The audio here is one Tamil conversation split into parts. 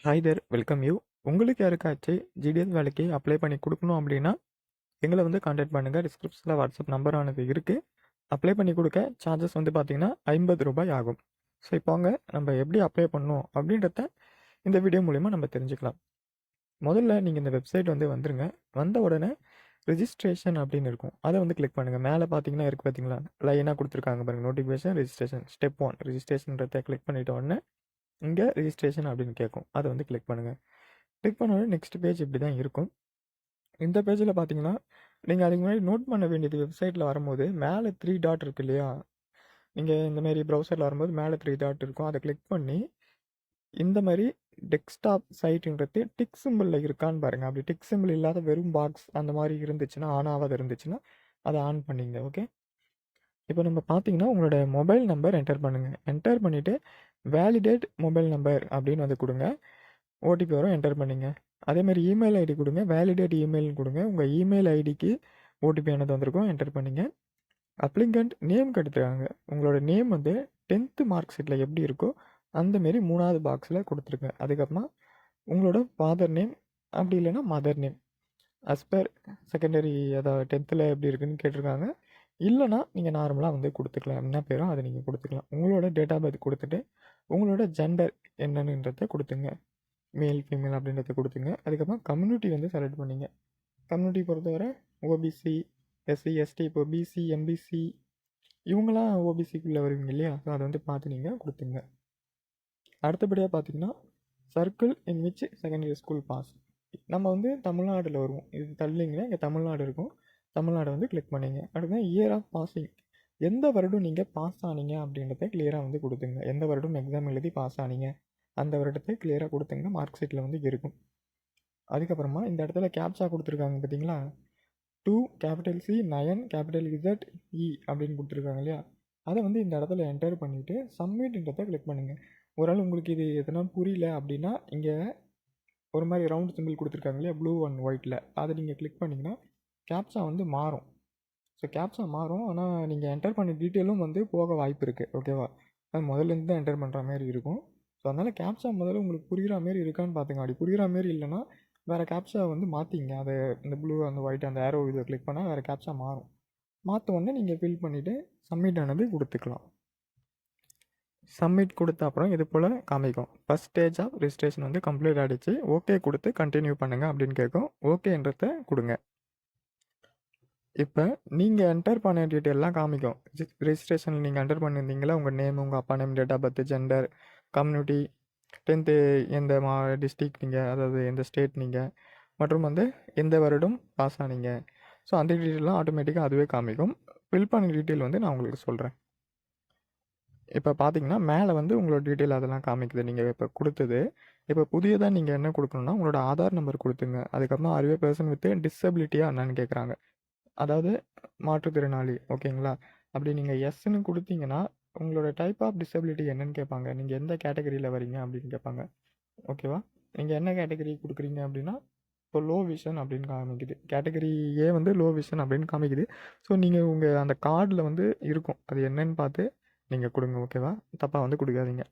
Hi there, welcome you. உங்களுக்கு யாருக்காச்சும் ஜிடிஎஸ் வேலைக்கு அப்ளை பண்ணி கொடுக்கணும் அப்படின்னா எங்களை வந்து காண்டாக்ட் பண்ணுங்கள். டிஸ்கிரிப்ஷனில் வாட்ஸ்அப் நம்பரானது இருக்குது. அப்ளை பண்ணி கொடுக்க சார்ஜஸ் வந்து பார்த்தீங்கன்னா ₹50 ஆகும். ஸோ இப்போ அவங்க நம்ம எப்படி அப்ளை பண்ணணும் அப்படின்றத இந்த வீடியோ மூலிமா நம்ம தெரிஞ்சுக்கலாம். முதல்ல நீங்கள் இந்த வெப்சைட் வந்து வந்துருங்க. வந்த உடனே ரிஜிஸ்ட்ரேஷன் அப்படின்னு இருக்கும், அதை வந்து கிளிக் பண்ணுங்கள். மேலே பார்த்தீங்கன்னா இருக்குது பார்த்தீங்களா, லைனாக கொடுத்துருக்காங்க பாருங்கள், நோட்டிஃபிகேஷன் ரிஜிஸ்ட்ரேஷன் ஸ்டெப் 1 ரிஜிஸ்ட்ரேஷன்றதை கிளிக் பண்ணிட்ட உடனே இங்கே ரிஜிஸ்ட்ரேஷன் அப்படின்னு கேட்கும், அதை வந்து கிளிக் பண்ணுங்கள். கிளிக் பண்ண உடனே நெக்ஸ்ட் பேஜ் இப்படி தான் இருக்கும். இந்த பேஜில் பார்த்தீங்கன்னா நீங்கள் அதுக்கு முன்னாடி நோட் பண்ண வேண்டியது, வெப்சைட்டில் வரும்போது மேலே 3 டாட் இருக்கு இல்லையா, நீங்கள் இந்த மாதிரி ப்ரௌசரில் வரும்போது மேலே 3 டாட் இருக்கும், அதை கிளிக் பண்ணி இந்த மாதிரி டெஸ்க்டாப் சைட்டுன்றது டிக் சிம்பிளில் இருக்கான்னு பாருங்கள். அப்படி டிக் சிம்பிள் இல்லாத வெறும் பாக்ஸ் அந்த மாதிரி இருந்துச்சுன்னா, ஆன் ஆகாத இருந்துச்சுன்னா அதை ஆன் பண்ணிங்க. ஓகே, இப்போ நம்ம பார்த்தீங்கன்னா உங்களோட மொபைல் நம்பர் என்டர் பண்ணுங்கள். என்டர் பண்ணிவிட்டு வேலிடேட் மொபைல் நம்பர் அப்படின்னு வந்து கொடுங்க. ஓடிபி வரும், என்டர் பண்ணிங்க. அதேமாதிரி இமெயில் ஐடி கொடுங்க, வேலிடேட் இமெயில்னு கொடுங்க. உங்கள் இமெயில் ஐடிக்கு ஓடிபி ஆனது வந்திருக்கும், என்டர் பண்ணிங்க. அப்ளிகண்ட் நேம் எடுத்துருக்காங்க. உங்களோட நேம் வந்து 10th மார்க் ஷீட்டில் எப்படி இருக்கோ அந்தமாரி 3வது பாக்ஸில் கொடுத்துருங்க. அதுக்கப்புறமா உங்களோட ஃபாதர் நேம், அப்படி இல்லைன்னா மதர் நேம் அஸ்பர் செகண்டரி, அதாவது 10th எப்படி இருக்குன்னு கேட்டிருக்காங்க. இல்லைனா நீங்கள் நார்மலாக வந்து கொடுத்துக்கலாம், என்ன பேரோ அதை நீங்கள் கொடுத்துக்கலாம். உங்களோட டேட் ஆஃப் பர்த் கொடுத்துட்டு உங்களோட ஜெண்டர் என்னன்றதை கொடுத்துங்க, மேல் ஃபீமேல் அப்படின்றத கொடுத்துங்க. அதுக்கப்புறம் கம்யூனிட்டி வந்து செலக்ட் பண்ணிங்க. கம்யூனிட்டி பொறுத்தவரை ஓபிசி, எஸ்சி, எஸ்டி, இப்போ பிசி, எம்பிசி இவங்களாம் ஓபிசிக்குள்ளே வருவீங்க இல்லையா, ஸோ அதை வந்து பார்த்து நீங்கள் கொடுத்துங்க. அடுத்தபடியாக பார்த்தீங்கன்னா circle in which secondary school pass, நம்ம வந்து தமிழ்நாட்டில் வருவோம், இது தள்ளிங்கன்னா இங்கே தமிழ்நாடு இருக்கும், தமிழ்நாடு வந்து கிளிக் பண்ணிங்க. அடுத்து இயர் ஆஃப் பாஸிங், எந்த வருடம் நீங்கள் பாஸ் ஆனீங்க அப்படின்றத கிளியராக வந்து கொடுத்துங்க. எந்த வருடம் எக்ஸாம் எழுதி பாஸ் ஆனீங்க அந்த வருடத்தை கிளியராக கொடுத்துங்க, மார்க் ஷீட்டில் வந்து இருக்கும். அதுக்கப்புறமா இந்த இடத்துல கேப்சா கொடுத்துருக்காங்க பார்த்தீங்களா, 2 கேபிட்டல் சி 9 கேபிட்டல் இசட் இ அப்படின்னு கொடுத்துருக்காங்க இல்லையா, அதை வந்து இந்த இடத்துல என்டர் பண்ணிவிட்டு சப்மிட்ன்றதை கிளிக் பண்ணுங்கள். ஒரு ஆள் உங்களுக்கு இது எதனா புரியல அப்படின்னா இங்கே ஒரு மாதிரி ரவுண்ட் சிம்பிள் கொடுத்துருக்காங்க இல்லையா, ப்ளூ அண்ட் ஒயிட்டில், அதை நீங்கள் கிளிக் பண்ணிங்கன்னா கேப்சா வந்து மாறும். ஸோ கேப்சா மாறும், ஆனால் நீங்கள் என்டர் பண்ண டீட்டெயிலும் வந்து போக வாய்ப்பு இருக்குது. ஓகேவா, அது முதல்லேருந்து தான் என்டர் பண்ணுற மாதிரி இருக்கும். ஸோ அதனால் கேப்சா முதல்ல உங்களுக்கு புரிகிற மாரி இருக்கான்னு பார்த்துங்க. அப்படி புரிகிற மாரி இல்லைன்னா வேறு கேப்சா வந்து மாற்றிங்க. அதை இந்த ப்ளூ அந்த ஒயிட் அந்த ஏரோ இதை கிளிக் பண்ணால் வேறு கேப்சா மாறும். மாற்ற உடனே நீங்கள் ஃபில் பண்ணிவிட்டு சப்மிட் ஆனது கொடுத்துக்கலாம். சப்மிட் கொடுத்த அப்புறம் இது போல் காமிக்கும், ஃபஸ்ட் ஸ்டேஜ் ஆஃப் ரிஜிஸ்ட்ரேஷன் வந்து கம்ப்ளீட் ஆகிடுச்சு, ஓகே கொடுத்து கண்டினியூ பண்ணுங்கள் அப்படின்னு கேட்கும். ஓகேன்றத கொடுங்க. இப்போ நீங்கள் என்டர் பண்ண டீட்டெயிலாம் காமிக்கும். ரிஜிஸ்ட்ரேஷனில் நீங்கள் என்டர் பண்ணியிருந்தீங்களா, உங்கள் நேம், உங்கள் அப்பா name, date of birth, gender, community, 10th எந்த டிஸ்ட்ரிக்ட் நீங்கள், அதாவது எந்த ஸ்டேட் நீங்கள், மற்றும் வந்து எந்த வருடம் பாஸ் ஆனீங்க. ஸோ அந்த டீட்டெயிலாம் ஆட்டோமேட்டிக்காக அதுவே காமிக்கும். ஃபில் பண்ண டீட்டெயில் வந்து நான் உங்களுக்கு சொல்கிறேன். இப்போ பார்த்தீங்கன்னா மேலே வந்து உங்களோட டீட்டெயில் அதெல்லாம் காமிக்குது, நீங்கள் இப்போ கொடுத்தது. இப்போ புதியதாக நீங்கள் என்ன கொடுக்கணுன்னா உங்களோட ஆதார் நம்பர் கொடுத்துங்க. அதுக்கப்புறம் அறிவே பர்சன் வித் டிசபிலிட்டியாக என்னன்னு கேட்குறாங்க, அதாவது மாற்றுத்திறனாளி. ஓகேங்களா, அப்படி நீங்கள் எஸ்ன்னு கொடுத்தீங்கன்னா உங்களோட டைப் ஆஃப் டிசபிலிட்டி என்னன்னு கேட்பாங்க, நீங்கள் எந்த கேட்டகரியில் வரீங்க அப்படின்னு கேட்பாங்க. ஓகேவா, நீங்கள் என்ன கேட்டகரி கொடுக்குறீங்க அப்படின்னா இப்போ லோ விஷன் அப்படின்னு காமிக்குது, கேட்டகரி ஏ வந்து லோ விஷன் அப்படின்னு காமிக்குது. ஸோ நீங்கள் உங்கள் அந்த கார்டில் வந்து இருக்கும், அது என்னன்னு பார்த்து நீங்கள் கொடுங்க. ஓகேவா, தப்பாக வந்து கொடுக்காதீங்க.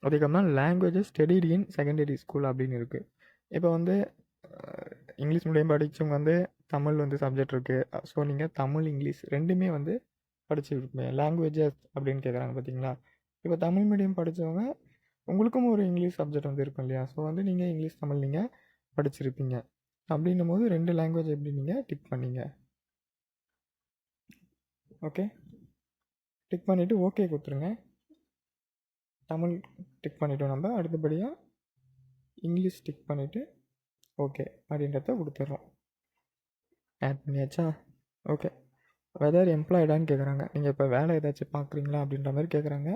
அதுக்கப்புறம் languages studied in secondary school அப்படின்னு இருக்குது. இப்போ வந்து இங்கிலீஷ் மீடியம் படித்தவங்க வந்து தமிழ் வந்து சப்ஜெக்ட் இருக்குது. ஸோ நீங்கள் தமிழ் இங்கிலீஷ் ரெண்டுமே வந்து படிச்சுருப்பீங்க. லாங்குவேஜஸ் அப்படின்னு கேட்குறாங்க பார்த்தீங்களா, இப்போ தமிழ் மீடியம் படித்தவங்க உங்களுக்கும் ஒரு இங்கிலீஷ் சப்ஜெக்ட் வந்து இருக்கும் இல்லையா, ஸோ வந்து நீங்கள் இங்கிலீஷ் தமிழ் நீங்கள் படிச்சிருப்பீங்க. அப்படின்னும் போது 2 லாங்குவேஜ் எப்படி நீங்கள் டிக் பண்ணிங்க. ஓகே, டிக் பண்ணிவிட்டு ஓகே கொடுத்துருங்க. தமிழ் டிக் பண்ணிவிட்டோம் நம்ம, அடுத்தபடியாக இங்கிலீஷ் டிக் பண்ணிவிட்டு ஓகே அப்படின்றத கொடுத்துட்றோம். ஆட் பண்ணியாச்சா? ஓகே, வெதர் எம்ப்ளாய்டான்னு கேட்குறாங்க. நீங்கள் இப்போ வேலை ஏதாச்சும் பார்க்குறீங்களா அப்படின்ற மாதிரி கேட்குறாங்க.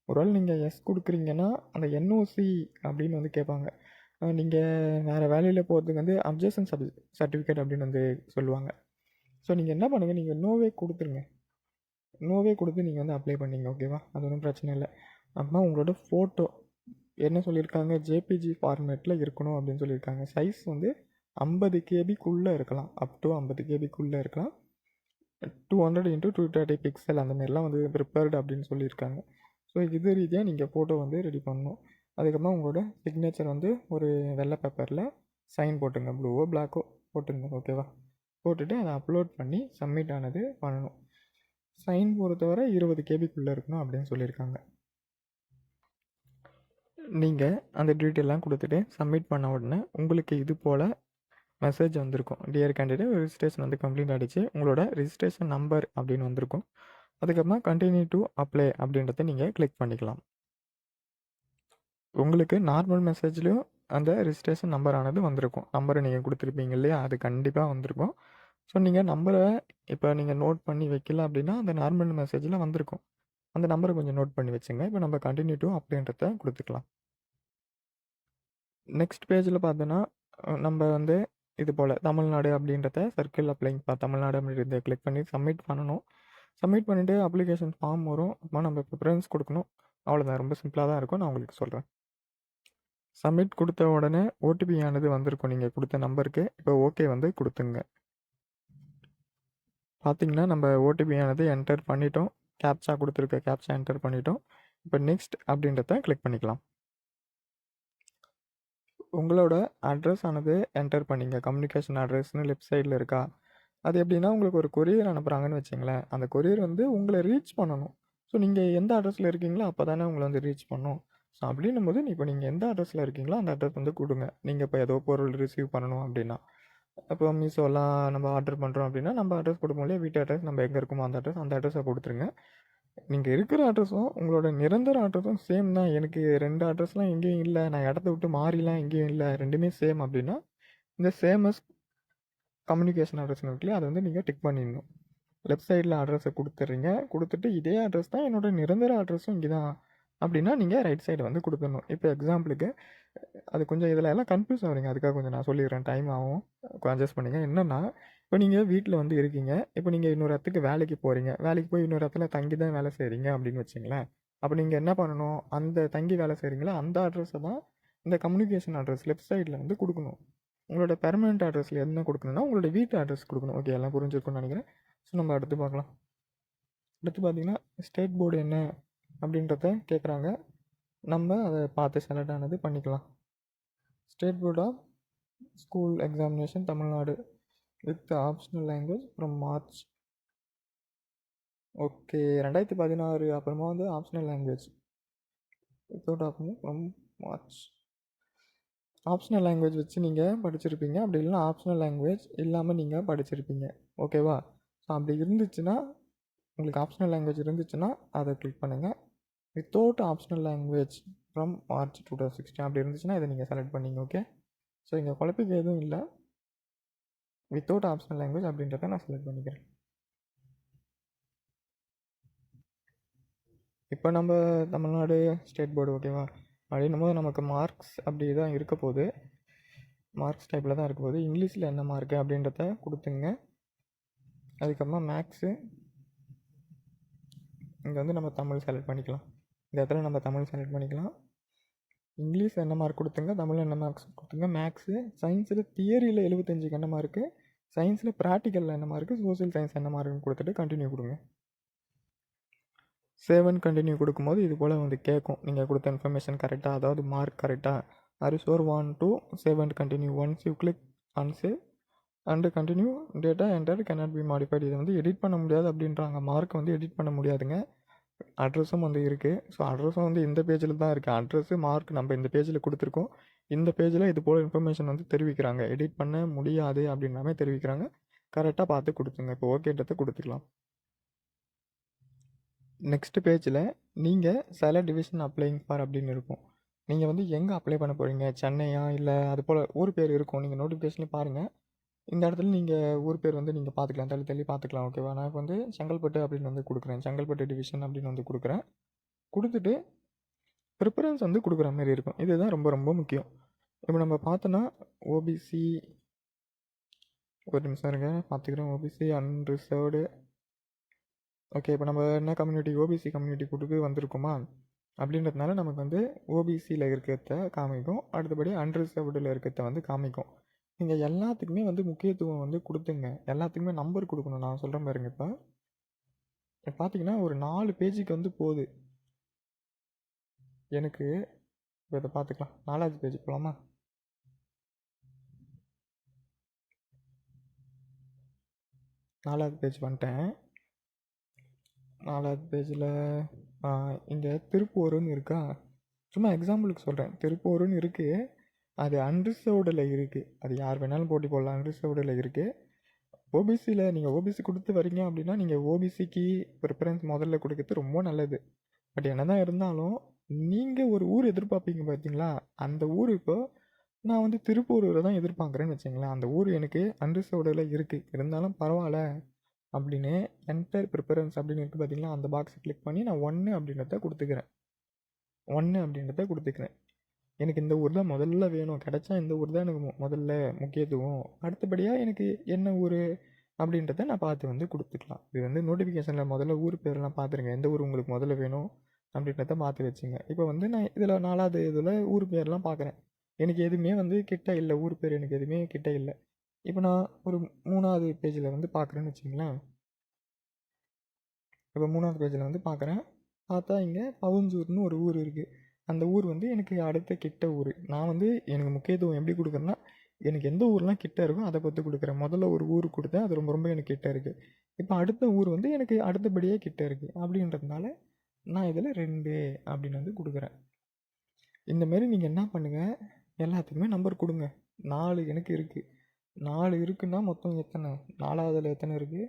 ஒருவேளை நீங்கள் எஸ் கொடுக்குறீங்கன்னா அந்த என்ஓசி அப்படின்னு வந்து கேட்பாங்க. நீங்கள் வேறு வேலையில் போகிறதுக்கு வந்து அப்ஜெக்ஷன் சர்டிஃபிகேட் அப்படின்னு வந்து சொல்லுவாங்க. ஸோ நீங்கள் என்ன பண்ணுங்கள், நீங்கள் நோவே கொடுத்துருங்க. நோவே கொடுத்து நீங்கள் வந்து அப்ளை பண்ணிங்க. ஓகேவா, அது ஒன்றும் பிரச்சனை இல்லை. அப்புறமா உங்களோட ஃபோட்டோ என்ன சொல்லியிருக்காங்க, ஜேபிஜி ஃபார்மேட்டில் இருக்கணும் அப்படின்னு சொல்லியிருக்காங்க. சைஸ் வந்து 50 கேபிக்குள்ளே இருக்கலாம், அப் டு 50 கேபிக்குள்ளே இருக்கலாம். 200 × 230 பிக்சல் அந்த மாதிரிலாம் வந்து ப்ரிப்பேர்டு அப்படின்னு சொல்லியிருக்காங்க. ஸோ இது ரீதியாக நீங்கள் ஃபோட்டோ வந்து ரெடி பண்ணணும். அதுக்கப்புறமா உங்களோட சிக்னேச்சர் வந்து ஒரு வெள்ளை பேப்பரில் சைன் போட்டுங்க, ப்ளூவோ பிளாக்கோ போட்டுங்க, ஓகேவா? போட்டுட்டு அதை அப்லோட் பண்ணி சப்மிட் ஆனது பண்ணணும். சைன் பொறுத்தவரை 20 கேபிக்குள்ளே இருக்கணும் அப்படின்னு சொல்லியிருக்காங்க. நீங்கள் அந்த டீட்டெயிலாம் கொடுத்துட்டு சப்மிட் பண்ண உடனே உங்களுக்கு இது போல் மெசேஜ் வந்திருக்கும். டியர் கேண்டிடேட், ரெஜிஸ்ட்ரேஷன் வந்து கம்ப்ளீட் ஆகிடுச்சு, உங்களோட ரெஜிஸ்ட்ரேஷன் நம்பர் அப்படின்னு வந்திருக்கும். அதுக்கப்புறமா கண்டினியூ டு அப்ளை அப்படின்றத நீங்கள் கிளிக் பண்ணிக்கலாம். உங்களுக்கு நார்மல் மெசேஜ்லேயும் அந்த ரெஜிஸ்ட்ரேஷன் நம்பர் ஆனது வந்திருக்கும். நம்பரை நீங்கள் கொடுத்துருப்பீங்க இல்லையா, அது கண்டிப்பாக வந்திருக்கும். ஸோ நீங்கள் நம்பரை இப்போ நீங்கள் நோட் பண்ணி வைக்கல அப்படின்னா அந்த நார்மல் மெசேஜில் வந்திருக்கும். அந்த நம்பரை கொஞ்சம் நோட் பண்ணி வச்சுங்க. இப்போ நம்ம கண்டினியூ டு அப்படின்றத கொடுத்துக்கலாம். நெக்ஸ்ட் பேஜில் பார்த்தோன்னா நம்ம வந்து இது போல் தமிழ்நாடு அப்படின்றத சர்க்கிள் அப்ளைங் தமிழ்நாடு அப்படின்றத கிளிக் பண்ணி சப்மிட் பண்ணணும். சப்மிட் பண்ணிவிட்டு அப்ளிகேஷன் ஃபார்ம் வரும். அப்புறமா நம்ம ப்ரிஃபரன்ஸ் கொடுக்கணும். அவ்வளோதான், ரொம்ப சிம்பிளாக தான் இருக்கும். நான் உங்களுக்கு சொல்கிறேன். சப்மிட் கொடுத்த உடனே ஓடிபி ஆனது வந்திருக்கும் நீங்கள் கொடுத்த நம்பருக்கு. இப்போ ஓகே வந்து கொடுத்துங்க. பார்த்தீங்கன்னா நம்ம ஓடிபி ஆனது என்டர் பண்ணிட்டோம். கேப்சா கொடுத்துருக்க கேப்சா என்டர் பண்ணிட்டோம். இப்போ நெக்ஸ்ட் அப்படின்றத கிளிக் பண்ணிக்கலாம். உங்களோட அட்ரஸ் ஆனது என்டர் பண்ணிங்க. கம்யூனிகேஷன் அட்ரஸ்னு லெஃப்ட் சைடில் இருக்கா? அது எப்படின்னா உங்களுக்கு ஒரு கொரியர் அனுப்புகிறாங்கன்னு வச்சுங்களேன். அந்த கொரியர் வந்து உங்களை ரீச் பண்ணணும். ஸோ நீங்கள் எந்த அட்ரஸில் இருக்கீங்களோ அப்போ தானே உங்களை வந்து ரீச் பண்ணணும். ஸோ அப்படின்னும் போது இப்போ நீங்கள் எந்த அட்ரஸில் இருக்கீங்களோ அந்த அட்ரஸ் வந்து கொடுங்க. நீங்கள் இப்போ ஏதோ பொருள் ரிசீவ் பண்ணணும் அப்படின்னா, இப்போ மீஷோலாம் நம்ம ஆர்டர் பண்ணுறோம் அப்படின்னா நம்ம அட்ரஸ் கொடுப்போம் இல்லையா, வீட்டு அட்ரஸ் நம்ம எங்கே இருக்குமோ அந்த அட்ரஸை கொடுத்துருங்க. நீங்கள் இருக்கிற அட்ரஸும் உங்களோட நிரந்தர அட்ரஸும் சேம் தான். எனக்கு 2 அட்ரஸ்லாம் எங்கேயும் இல்லை, நான் இடத்த விட்டு மாறிலாம் எங்கேயும் இல்லை, ரெண்டுமே சேம் அப்படின்னா இந்த சேமஸ் கம்யூனிகேஷன் அட்ரஸ்னு இருக்கு இல்லையா, அதை வந்து நீங்கள் டிக் பண்ணிடணும். லெஃப்ட் சைடில் அட்ரஸை கொடுத்துட்றீங்க. கொடுத்துட்டு இதே அட்ரஸ் தான் என்னோடய நிரந்தர அட்ரஸும் இங்கே தான் அப்படின்னா நீங்கள் ரைட் சைடு வந்து கொடுத்துடணும். இப்போ எக்ஸாம்பிளுக்கு அது கொஞ்சம் இதில் எல்லாம் கன்ஃபியூஸ் ஆகுறீங்க, அதுக்காக கொஞ்சம் நான் சொல்லிடுறேன், டைம் ஆகும், அட்ஜஸ்ட் பண்ணிங்க. என்னென்னா இப்போ நீங்கள் வீட்டில் வந்து இருக்கீங்க. இப்போ நீங்கள் இன்னொரு இடத்துக்கு வேலைக்கு போகிறீங்க. வேலைக்கு போய் இன்னொரு இடத்துல தங்கி தான் வேலை செய்கிறீங்க அப்படின்னு வச்சுங்களேன். அப்போ நீங்கள் என்ன பண்ணணும், அந்த தங்கி வேலை செய்கிறீங்களா அந்த அட்ரஸை தான் இந்த கம்யூனிகேஷன் அட்ரஸ் லெஃப்ட் சைடில் வந்து கொடுக்கணும். உங்களோட பெர்மனெண்ட் அட்ரஸில் என்ன கொடுக்கணும்னா உங்களோட வீட்டு அட்ரஸ் கொடுக்கணும். ஓகே, எல்லாம் புரிஞ்சிருக்கும்னு நினைக்கிறேன். ஸோ நம்ம அடுத்து பார்க்கலாம். அடுத்து பார்த்தீங்கன்னா ஸ்டேட் போர்டு என்ன அப்படின்றத கேட்குறாங்க. நம்ம அதை பார்த்து செலக்ட் ஆனது பண்ணிக்கலாம். State board of school examination Tamil Nadu with optional language from March. Okay, 2016 அப்புறமா வந்து optional language without optional from March. Optional language வச்சு நீங்கள் படிச்சிருப்பீங்க, அப்படி இல்லைனா ஆப்ஷனல் லாங்குவேஜ் இல்லாமல் நீங்கள் படிச்சிருப்பீங்க, ஓகேவா? ஸோ அப்படி இருந்துச்சுன்னா, உங்களுக்கு ஆப்ஷனல் லாங்குவேஜ் இருந்துச்சுன்னா அதை கிளிக் பண்ணுங்கள். Without optional language from March 2016 அப்படி இருந்துச்சுன்னா இதை நீங்கள் செலக்ட் பண்ணிங்க, ஓகே? ஸோ இங்கே குழப்பிக்க எதுவும் இல்லை. வித்தவுட் ஆப்ஷனல் லாங்குவேஜ் அப்படின்றத நான் செலக்ட் பண்ணிக்கிறேன். இப்போ நம்ம தமிழ்நாடு ஸ்டேட் போர்டு, ஓகேவா? அப்படின்னும் போது நமக்கு மார்க்ஸ் அப்படி தான் இருக்க போகுது, மார்க்ஸ் டைப்பில் தான் இருக்க போகுது. இங்கிலீஷில் என்ன மார்க்கு அப்படின்றத கொடுத்துங்க. அதுக்கப்புறமா மேக்ஸு இங்கே வந்து நம்ம தமிழ் செலக்ட் பண்ணிக்கலாம். இந்த இடத்துல நம்ம தமிழ் செலக்ட் பண்ணிக்கலாம். இங்கிலீஷ் என்ன மார்க் கொடுத்துங்க, தமிழில் என்ன மார்க்ஸ் கொடுத்துங்க. மேக்ஸு, சயின்ஸில் தியரியில் 75 என்ன மார்க்கு, சயின்ஸில் ப்ராக்டிக்கலில் என்ன மார்க்கு, சோசியல் சயின்ஸ் என்ன மார்க்குன்னு கொடுத்துட்டு கண்டினியூ கொடுங்க. சேவ் அண்ட் கண்டினியூ கொடுக்கும்போது இது போல் வந்து கேட்கும், நீங்கள் கொடுத்த இன்ஃபர்மேஷன் கரெக்டாக, அதாவது மார்க் கரெக்டாக. Are you sure want to save and continue. Once you click and save and continue data enter cannot be modified. இதை வந்து எடிட் பண்ண முடியாது அப்படின்றாங்க. மார்க் வந்து எடிட் பண்ண முடியாதுங்க. அட்ரஸும் வந்து இருக்குது. ஸோ அட்ரஸும் வந்து இந்த பேஜில் தான் இருக்குது. அட்ரஸு மார்க் நம்ம இந்த பேஜில் கொடுத்துருக்கோம். இந்த பேஜில் இது போல் இன்ஃபர்மேஷன் வந்து தெரிவிக்கிறாங்க. எடிட் பண்ண முடியாது அப்படின்னாமே தெரிவிக்கிறாங்க. கரெக்டாக பார்த்து கொடுத்துங்க. இப்போ ஓகேன்றதை கொடுத்துக்கலாம். நெக்ஸ்ட் பேஜில் நீங்கள் சில டிவிஷன் அப்ளைங் ஃபார் அப்படின்னு இருக்கும். நீங்கள் வந்து எங்கே அப்ளை பண்ண போகிறீங்க, சென்னையா இல்லை அது போல் ஊர் பேர் இருக்கும். நீங்கள் நோட்டிஃபிகேஷன்லேயே பாருங்கள். இந்த இடத்துல நீங்கள் ஊர் பேர் வந்து நீங்கள் பார்த்துக்கலாம், தள்ளி தள்ளி பார்த்துக்கலாம், ஓகேவா? நான் இப்போ வந்து செங்கல்பட்டு அப்படின்னு வந்து கொடுக்குறேன், செங்கல்பட்டு டிவிஷன் அப்படின்னு வந்து கொடுக்குறேன். கொடுத்துட்டு ப்ரிஃபரன்ஸ் வந்து கொடுக்குற மாதிரி இருக்கும். இதுதான் ரொம்ப ரொம்ப முக்கியம். இப்போ நம்ம பார்த்தோன்னா ஓபிசி, ஒரு நிமிஷம் இருங்க பார்த்துக்கிறோம். OBC unreserved, okay. இப்போ நம்ம என்ன கம்யூனிட்டி, ஓபிசி கம்யூனிட்டி கொடுத்து வந்திருக்குமா அப்படின்றதுனால நமக்கு வந்து ஓபிசியில் இருக்கிறத காமிக்கும். அடுத்தபடி அன்ரிசர்வ்டில் இருக்கிறத வந்து காமிக்கும். நீங்கள் எல்லாத்துக்குமே வந்து முக்கியத்துவம் வந்து கொடுத்துங்க. எல்லாத்துக்குமே நம்பர் கொடுக்கணும். நான் சொல்கிறேன் பாருங்க. இப்போ பார்த்தீங்கன்னா ஒரு 4 பேஜுக்கு வந்து போகுது. எனக்கு இப்போ இதை பார்த்துக்கலாம். 4வது பேஜ் போகலாமா? 4வது பேஜ் வந்துட்டேன். 4வது பேஜில் இங்கே திருப்பூருன்னு இருக்கா? சும்மா எக்ஸாம்பிளுக்கு சொல்கிறேன். திருப்பூருன்னு இருக்குது. அது அன்ரிசர்வ்டில் இருக்குது. அது யார் வேணாலும் போட்டி போடலாம். அன்ரிசர்வ்டில் இருக்குது. ஓபிசியில் நீங்கள் ஓபிசி கொடுத்து வரீங்க அப்படின்னா நீங்கள் ஓபிசிக்கு ப்ரிஃபரன்ஸ் முதல்ல கொடுக்கறது ரொம்ப நல்லது. பட் என்ன தான் இருந்தாலும் நீங்கள் ஒரு ஊர் எதிர்பார்ப்பீங்க பார்த்தீங்களா? அந்த ஊர் இப்போ நான் வந்து திருப்பூரில் தான் எதிர்பார்க்குறேன்னு வச்சுங்களேன். அந்த ஊர் எனக்கு அன்ரிசர்வ்டில் இருக்குது. இருந்தாலும் பரவாயில்ல அப்படின்னு என்டர் ப்ரிஃபரன்ஸ் அப்படின்னு இருக்குது பார்த்தீங்களா? அந்த பாக்ஸை கிளிக் பண்ணி நான் 1 அப்படின்றத கொடுத்துக்கிறேன். எனக்கு இந்த ஊர் தான் முதல்ல வேணும். கிடச்சா இந்த ஊர் தான் எனக்கு முதல்ல முக்கியத்துவம். அடுத்தபடியாக எனக்கு என்ன ஊர் அப்படின்றத நான் பார்த்து வந்து கொடுத்துக்கலாம். இது வந்து நோட்டிஃபிகேஷனில் முதல்ல ஊர் பேரெல்லாம் பார்த்துருங்க. எந்த ஊர் உங்களுக்கு முதல்ல வேணும் அப்படின்றத பார்த்து வச்சுங்க. இப்போ வந்து நான் இதில் 4வது இதில் ஊர் பேர்லாம் பார்க்குறேன். எனக்கு எதுவுமே வந்து கிட்ட இல்லை. ஊர் பேர் எனக்கு எதுவுமே கிட்ட இல்லை. இப்போ நான் ஒரு 3வது பேஜில் வந்து பார்க்குறேன்னு வச்சுங்களேன். இப்போ 3வது பேஜில் வந்து பார்க்குறேன். பார்த்தா இங்கே பவுஞ்சூர்னு ஒரு ஊர் இருக்குது. அந்த ஊர் வந்து எனக்கு அடுத்த கிட்ட ஊர். நான் வந்து எனக்கு முக்கியத்துவம் எப்படி கொடுக்குறேன்னா, எனக்கு எந்த ஊர்லாம் கிட்ட இருக்கோ அதை பார்த்து கொடுக்குறேன். முதல்ல ஒரு ஊர் கொடுத்தேன். அது ரொம்ப ரொம்ப எனக்கு கிட்ட இருக்குது. இப்போ அடுத்த ஊர் வந்து எனக்கு அடுத்தபடியே கிட்ட இருக்குது. அப்படின்றதுனால நான் இதில் 2 அப்படின்னு வந்து கொடுக்குறேன். இந்தமாரி நீங்கள் என்ன பண்ணுங்கள், எல்லாத்துக்குமே நம்பர் கொடுங்க. 4 எனக்கு இருக்குது. 4 இருக்குன்னா மொத்தம் எத்தனை? 4வதுல எத்தனை இருக்குது?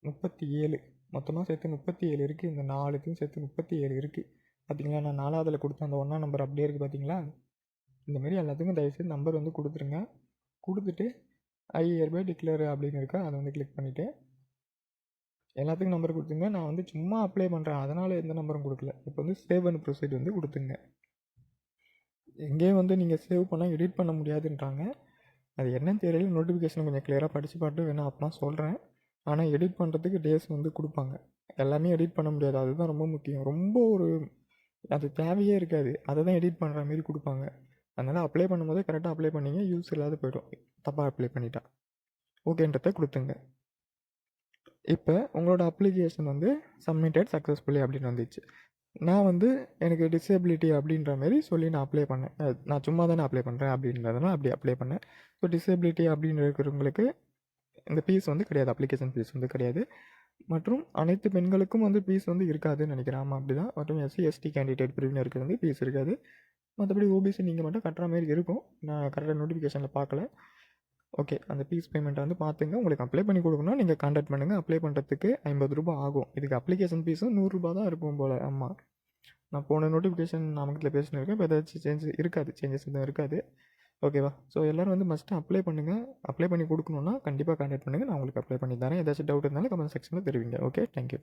37. மொத்தமாக சேர்த்து 37 இருக்குது. இந்த 4த்தையும் சேர்த்து 37 இருக்குது. பார்த்தீங்களா? நான் 4வதுல கொடுத்த அந்த 1ஆம் நம்பர் அப்படியே இருக்குது பார்த்தீங்களா? இந்தமாரி எல்லாத்துக்கும் தயவுசெய்து நம்பர் வந்து கொடுத்துருங்க. கொடுத்துட்டு ஐ ஹியர்பை டிக்ளேர் அப்படின்னு இருக்கா, அதை வந்து கிளிக் பண்ணிவிட்டு எல்லாத்துக்கும் நம்பர் கொடுத்துங்க. நான் வந்து சும்மா அப்ளை பண்ணுறேன், அதனால் எந்த நம்பரும் கொடுக்கல. இப்போ வந்து சேவ் அண்ட் ப்ரொசீட் வந்து கொடுத்துங்க. எங்கேயும் வந்து நீங்கள் சேவ் பண்ணால் எடிட் பண்ண முடியாதுன்றாங்க. அது என்னன்னு தெரியல. நோட்டிஃபிகேஷன் கொஞ்சம் கிளியராக படித்து பார்த்து வேணால் அப்பலாம் சொல்கிறேன். ஆனால் எடிட் பண்ணுறதுக்கு டேஸ் வந்து கொடுப்பாங்க. எல்லாமே எடிட் பண்ண முடியாது. அதுதான் ரொம்ப முக்கியம். ரொம்ப ஒரு அது தேவையே இருக்காது. அதை தான் எடிட் பண்ணுற மாரி கொடுப்பாங்க. அதனால் அப்ளை பண்ணும்போதே கரெக்டாக அப்ளை பண்ணிங்க. யூஸ் இல்லாத போய்டும் தப்பாக அப்ளை பண்ணிட்டா. ஓகேன்றதை கொடுத்துங்க. இப்போ உங்களோட அப்ளிகேஷன் வந்து சப்மிட்டட் சக்ஸஸ்ஃபுல்லி அப்படின்னு வந்துச்சு. நான் வந்து எனக்கு டிசேபிலிட்டி அப்படின்ற மாரி சொல்லி நான் அப்ளை பண்ணேன். நான் சும்மா தானே அப்ளை பண்ணுறேன் அப்படின்றதுனால அப்படி அப்ளை பண்ணேன். ஸோ டிசேபிலிட்டி அப்படின்னு இருக்கிறவங்களுக்கு இந்த ஃபீஸ் வந்து கிடையாது. அப்ளிகேஷன் ஃபீஸ் வந்து கிடையாது. மற்றும் அனைத்து பெண்களுக்கும் வந்து ஃபீஸ் வந்து இருக்காதுன்னு நினைக்கிறேன். ஆமாம் அப்படி தான். மற்றும் எஸ்சி எஸ்டி கேண்டிடேட் பிரிவினருக்கு வந்து ஃபீஸ் இருக்காது. மற்றபடி ஓபிசி நீங்கள் மட்டும் கட்டுற மாதிரி இருக்கும். நான் கரெக்டாக நோட்டிஃபிகேஷனில் பார்க்கல. ஓகே, அந்த ஃபீஸ் பேமெண்ட்டை வந்து பார்த்துங்க. உங்களுக்கு அப்ளை பண்ணி கொடுக்கணும், நீங்கள் கான்டாக்ட் பண்ணுங்கள். அப்ளை பண்ணுறதுக்கு 50 ரூபா ஆகும். இதுக்கு அப்ளிகேஷன் ஃபீஸும் 100 ரூபா தான் இருக்கும் போல். ஆமாம், நான் போன நோட்டிஃபிகேஷன் நமக்கிட்ட பேசினிருக்கேன். இப்போ ஏதாச்சும் சேஞ்சஸ் எதுவும் இருக்காது. ஓகேவா? ஸோ எல்லோரும் வந்து மஸ்ட்டு அப்ளை பண்ணுங்கள். அப்ளை பண்ணி கொடுக்கணுன்னா கண்டிப்பாக கான்டாக்ட் பண்ணுங்கள். நான் உங்களுக்கு அப்ளை பண்ணி தரேன். ஏதாச்சும் டவுட் இருந்தாலும் கமெண்ட் செக்ஷனில் தெரிவிங்க. Okay, thank you.